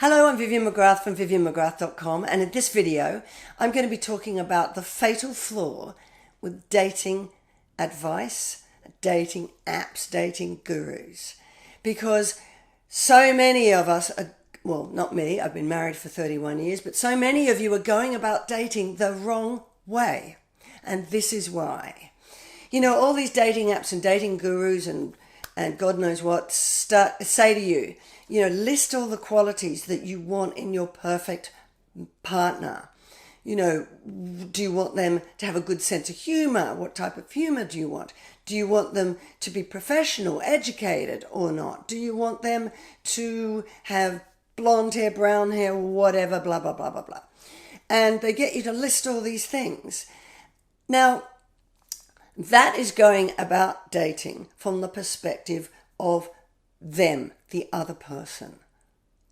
Hello, I'm Vivian McGrath from vivianmcgrath.com, and in this video I'm going to be talking about the fatal flaw with dating advice, dating apps, dating gurus. Because so many of us well, not me, I've been married for 31 years, but so many of you are going about dating the wrong way. And this is why. You know, all these dating apps and dating gurus and God knows what say to you, list all the qualities that you want in your perfect partner. Do you want them to have a good sense of humor? What type of humor do you want? Do you want them to be professional, educated or not? Do you want them to have blonde hair, brown hair, whatever, blah, blah, blah, blah, blah. And they get you to list all these things. Now, that is going about dating from the perspective of them, the other person.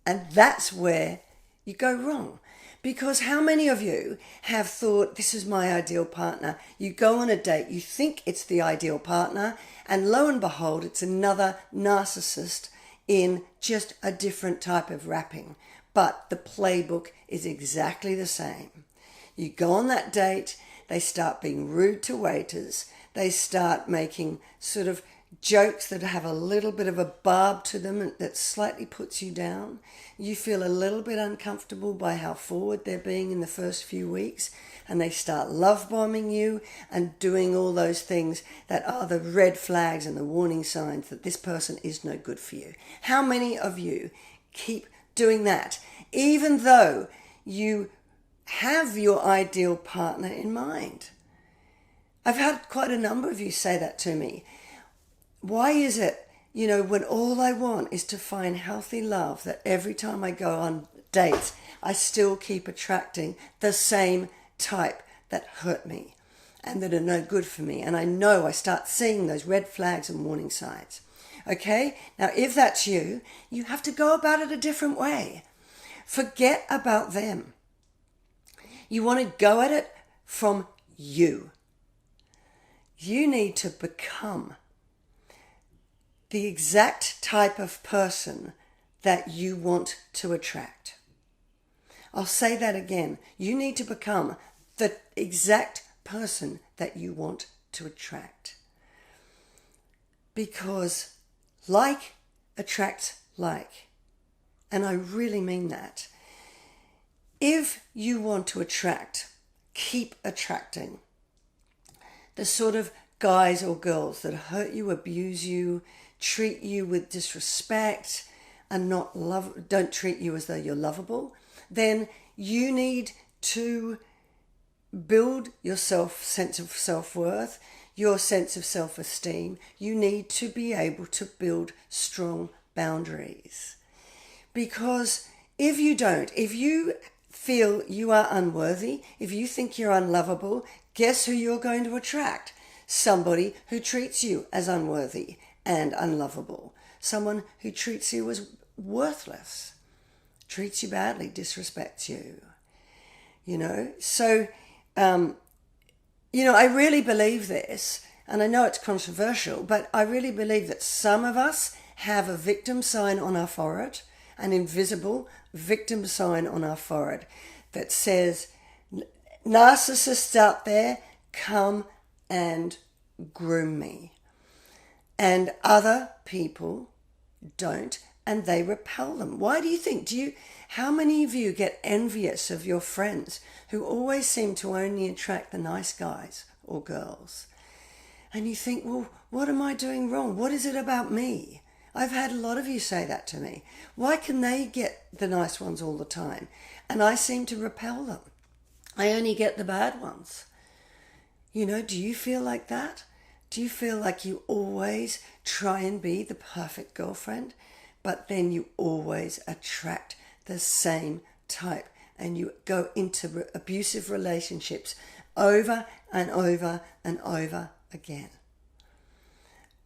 And that's where you go wrong. Because how many of you have thought, this is my ideal partner? You go on a date, you think it's the ideal partner, and lo and behold, it's another narcissist in just a different type of wrapping. But the playbook is exactly the same. You go on that date, they start being rude to waiters, they start making sort of jokes that have a little bit of a barb to them that slightly puts you down. You feel a little bit uncomfortable by how forward they're being in the first few weeks, and they start love bombing you and doing all those things that are the red flags and the warning signs that this person is no good for you. How many of you keep doing that, even though you have your ideal partner in mind? I've had quite a number of you say that to me. Why is it, when all I want is to find healthy love, that every time I go on dates, I still keep attracting the same type that hurt me and that are no good for me? And I start seeing those red flags and warning signs. Okay? Now, if that's you, you have to go about it a different way. Forget about them. You want to go at it from you. You need to become the exact type of person that you want to attract. I'll say that again. You need to become the exact person that you want to attract. Because like attracts like. And I really mean that. If you want to attract, keep attracting the sort of guys or girls that hurt you, abuse you, treat you with disrespect, and don't treat you as though you're lovable, then you need to build your sense of self-worth, your sense of self-esteem. You need to be able to build strong boundaries. Because if you don't, if you feel you are unworthy, if you think you're unlovable, guess who you're going to attract? Somebody who treats you as unworthy and unlovable. Someone who treats you as worthless, treats you badly, disrespects you. So, I really believe this, and I know it's controversial, but I really believe that some of us have a victim sign on our forehead, an invisible victim sign on our forehead that says, narcissists out there, come and groom me. And other people don't, and they repel them. Why do you think? How many of you get envious of your friends who always seem to only attract the nice guys or girls? And you think, well, what am I doing wrong? What is it about me? I've had a lot of you say that to me. Why can they get the nice ones all the time and I seem to repel them? I only get the bad ones. Do you feel like that? Do you feel like you always try and be the perfect girlfriend, but then you always attract the same type and you go into abusive relationships over and over and over again?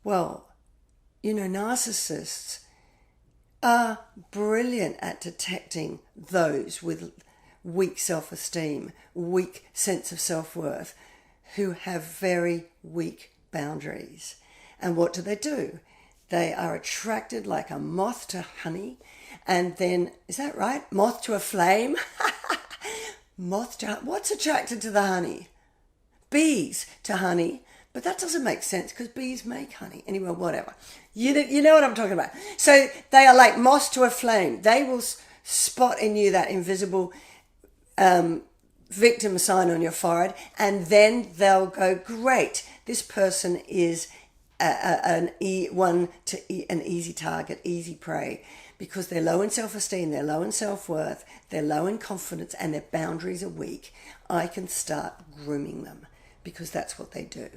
Well, narcissists are brilliant at detecting those with weak self-esteem, weak sense of self-worth, who have very weak boundaries. And what do? They are attracted like a moth to honey. And then, is that right? Moth to a flame? What's attracted to the honey? Bees to honey. But that doesn't make sense because bees make honey. Anyway, whatever. You know what I'm talking about. So they are like moths to a flame. They will spot in you that invisible victim sign on your forehead, and then they'll go, great, this person is an easy target, easy prey, because they're low in self-esteem, they're low in self-worth, they're low in confidence, and their boundaries are weak. I can start grooming them because that's what they do.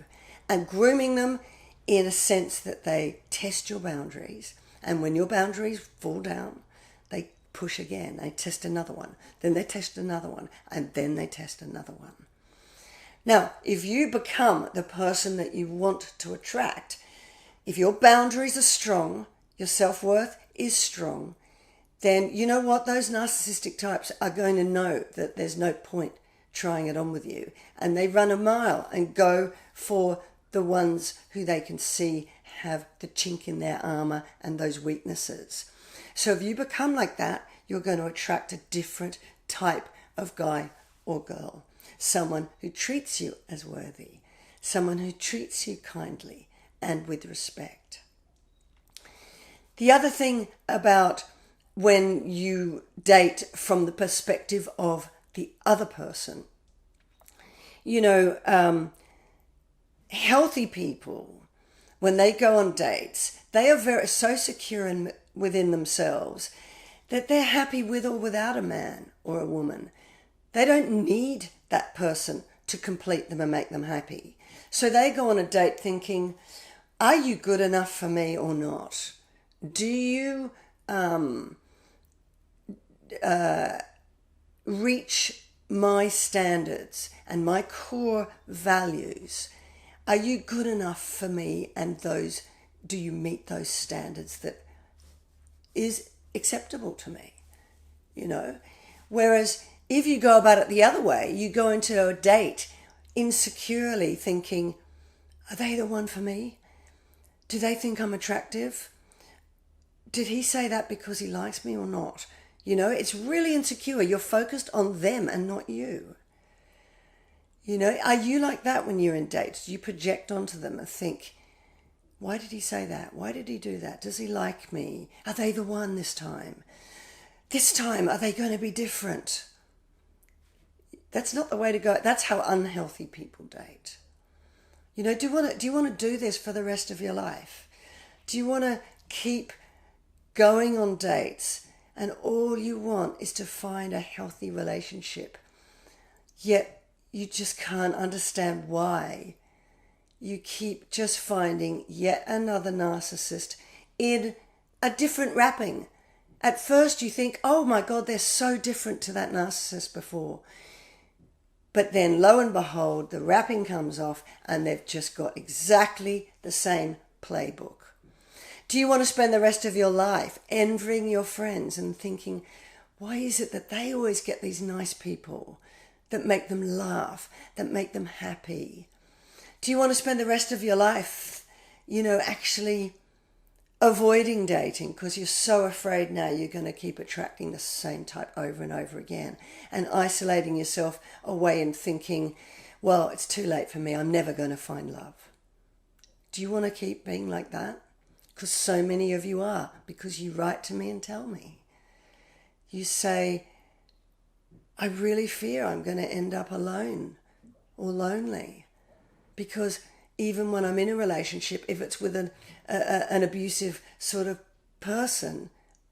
And grooming them in a sense that they test your boundaries, and when your boundaries fall down, they push again, they test another one, then they test another one, and then they test another one. Now, if you become the person that you want to attract, if your boundaries are strong, your self-worth is strong, then you know what? Those narcissistic types are going to know that there's no point trying it on with you. And they run a mile and go for the ones who they can see have the chink in their armor and those weaknesses. So if you become like that, you're going to attract a different type of guy or girl. Someone who treats you as worthy. Someone who treats you kindly and with respect. The other thing about when you date from the perspective of the other person, healthy people, when they go on dates, they are so secure within themselves that they're happy with or without a man or a woman. They don't need that person to complete them and make them happy. So they go on a date thinking, are you good enough for me or not? Do you reach my standards and my core values? Are you good enough for me, and do you meet those standards that is acceptable to me? Whereas if you go about it the other way, you go into a date insecurely thinking, are they the one for me? Do they think I'm attractive? Did he say that because he likes me or not? It's really insecure. You're focused on them and not you. Are you like that when you're in dates? Do you project onto them and think, why did he say that? Why did he do that? Does he like me? Are they the one this time? This time, are they going to be different? That's not the way to go. That's how unhealthy people date. Do you want to do this for the rest of your life? Do you want to keep going on dates and all you want is to find a healthy relationship, yet you just can't understand why you keep just finding yet another narcissist in a different wrapping? At first you think, oh my God, they're so different to that narcissist before. But then lo and behold, the wrapping comes off and they've just got exactly the same playbook. Do you want to spend the rest of your life envying your friends and thinking, why is it that they always get these nice people that make them laugh, that make them happy? Do you want to spend the rest of your life, actually avoiding dating because you're so afraid now you're going to keep attracting the same type over and over again and isolating yourself away and thinking, well, it's too late for me, I'm never going to find love? Do you want to keep being like that? Because so many of you are, because you write to me and tell me. You say, I really fear I'm going to end up alone or lonely, because even when I'm in a relationship, if it's with an abusive sort of person,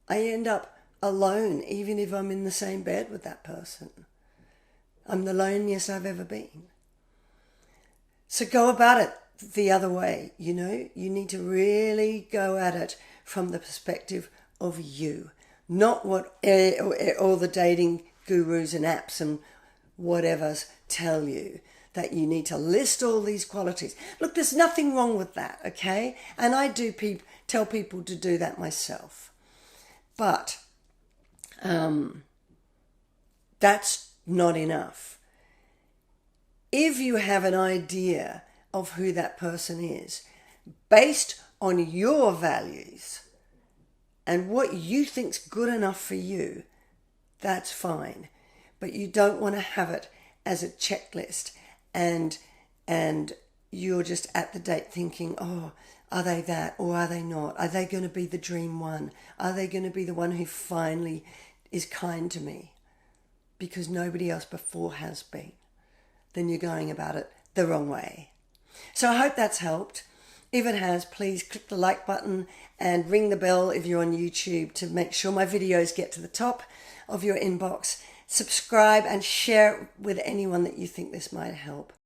I end up alone, even if I'm in the same bed with that person. I'm the loneliest I've ever been. So go about it the other way, you need to really go at it from the perspective of you, not what all the dating gurus and apps and whatevers tell you, that you need to list all these qualities. Look, there's nothing wrong with that, okay? And I do tell people to do that myself. But that's not enough. If you have an idea of who that person is, based on your values and what you think's good enough for you, that's fine. But you don't want to have it as a checklist and you're just at the date thinking, oh, are they that or are they not? Are they going to be the dream one? Are they going to be the one who finally is kind to me because nobody else before has been? Then you're going about it the wrong way. So I hope that's helped. If it has, please click the like button and ring the bell if you're on YouTube to make sure my videos get to the top of your inbox. Subscribe and share it with anyone that you think this might help.